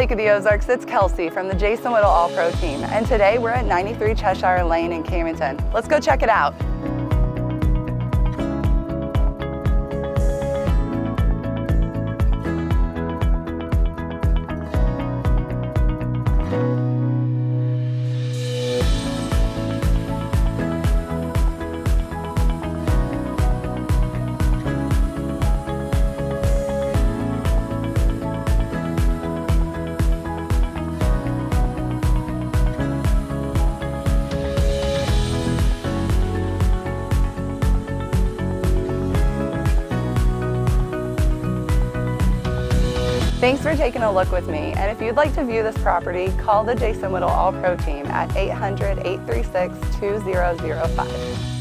Lake of the Ozarks, it's Kelsey from the Jason Whittle All-Pro team, and today we're at 93 Cheshire Lane in Camdenton. Let's go check it out. Thanks for taking a look with me, and if you'd like to view this property, call the Jason Whittle All-Pro team at 800-836-2005.